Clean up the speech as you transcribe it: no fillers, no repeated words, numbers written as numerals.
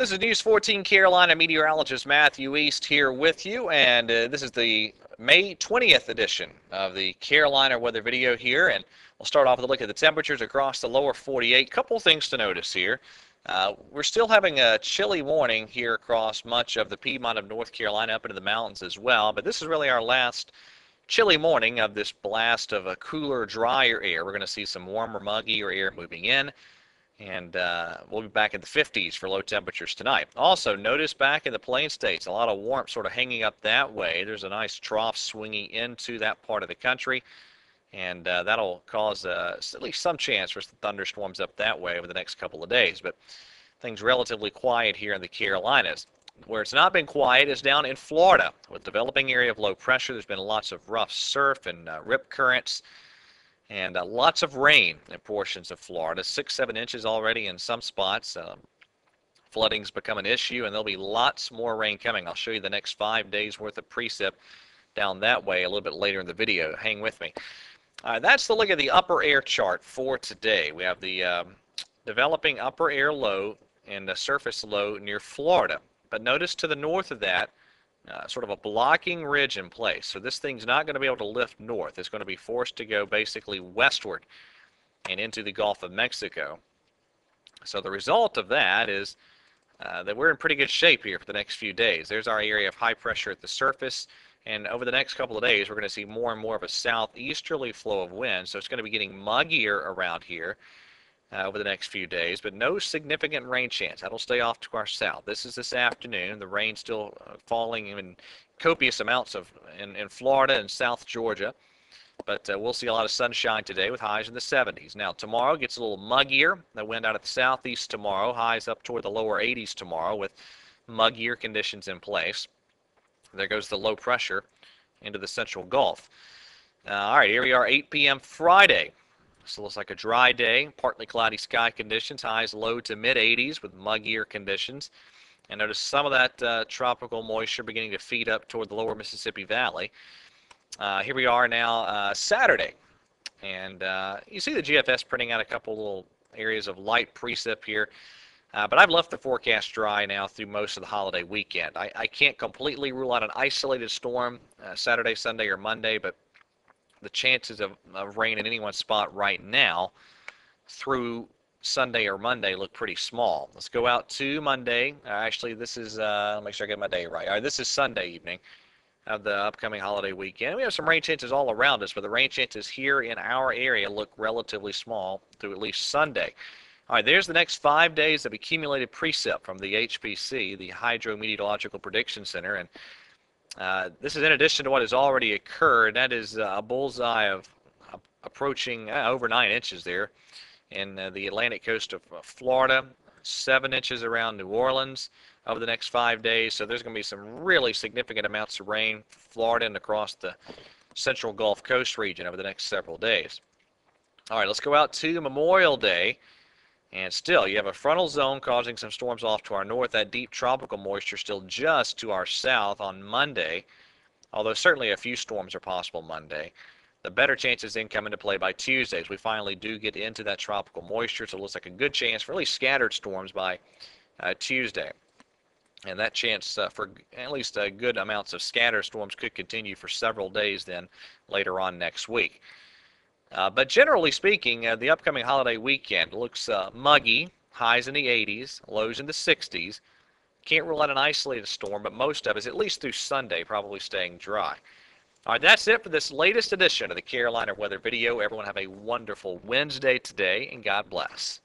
This is News 14 Carolina Meteorologist Matthew East here with you, and this is the May 20th edition of the Carolina weather video here, and we'll start off with a look at the temperatures across the lower 48. Couple things to notice here. We're still having a chilly morning here across much of the Piedmont of North Carolina, up into the mountains as well, but this is really our last chilly morning of this blast of a cooler, drier air. We're going to see some warmer, muggier air moving in. And we'll be back in the 50s for low temperatures tonight. Also, notice back in the Plain States, a lot of warmth sort of hanging up that way. There's a nice trough swinging into that part of the country, and that'll cause at least some chance for some thunderstorms up that way over the next couple of days. But things relatively quiet here in the Carolinas. Where it's not been quiet is down in Florida. With developing area of low pressure, there's been lots of rough surf and rip currents. And lots of rain in portions of Florida, 6-7 inches already in some spots. Flooding's become an issue, and there'll be lots more rain coming. I'll show you the next 5 days worth of precip down that way a little bit later in the video. Hang with me. That's the look at the upper air chart for today. We have the developing upper air low and the surface low near Florida. But notice to the north of that, sort of a blocking ridge in place. So this thing's not going to be able to lift north. It's going to be forced to go basically westward and into the Gulf of Mexico. So the result of that is that we're in pretty good shape here for the next few days. There's our area of high pressure at the surface. And over the next couple of days, we're going to see more and more of a southeasterly flow of wind. So it's going to be getting muggier around here over the next few days, but no significant rain chance. That'll stay off to our south. This is this afternoon. The rain's still falling in copious amounts in Florida and South Georgia, but we'll see a lot of sunshine today with highs in the 70s. Now, tomorrow gets a little muggier. The wind out of the southeast tomorrow, highs up toward the lower 80s tomorrow with muggier conditions in place. There goes the low pressure into the central Gulf. All right, here we are, 8 p.m. Friday. So it looks like a dry day, partly cloudy sky conditions, highs low to mid-80s with muggier conditions. And notice some of that tropical moisture beginning to feed up toward the lower Mississippi Valley. Here we are now Saturday. And you see the GFS printing out a couple little areas of light precip here. But I've left the forecast dry now through most of the holiday weekend. I can't completely rule out an isolated storm Saturday, Sunday, or Monday, but the chances of rain in any one spot right now through Sunday or Monday look pretty small. Let's go out to Monday. Actually, this is, let me make sure I get my day right. All right, this is Sunday evening of the upcoming holiday weekend. We have some rain chances all around us, but the rain chances here in our area look relatively small through at least Sunday. All right, there's the next 5 days of accumulated precip from the HPC, the Hydro-Meteorological Prediction Center, and this is in addition to what has already occurred. That is a bullseye of approaching over 9 inches there in the Atlantic coast of Florida, 7 inches around New Orleans over the next 5 days. So there's going to be some really significant amounts of rain, Florida and across the central Gulf Coast region over the next several days. All right, let's go out to Memorial Day. And still, you have a frontal zone causing some storms off to our north. That deep tropical moisture still just to our south on Monday, although certainly a few storms are possible Monday. The better chances then come into play by Tuesday as we finally do get into that tropical moisture. So it looks like a good chance for at least scattered storms by Tuesday. And that chance for at least good amounts of scattered storms could continue for several days then later on next week. But generally speaking, the upcoming holiday weekend looks muggy, highs in the 80s, lows in the 60s. Can't rule out an isolated storm, but most of us, at least through Sunday, probably staying dry. All right, that's it for this latest edition of the Carolina Weather Video. Everyone have a wonderful Wednesday today, and God bless.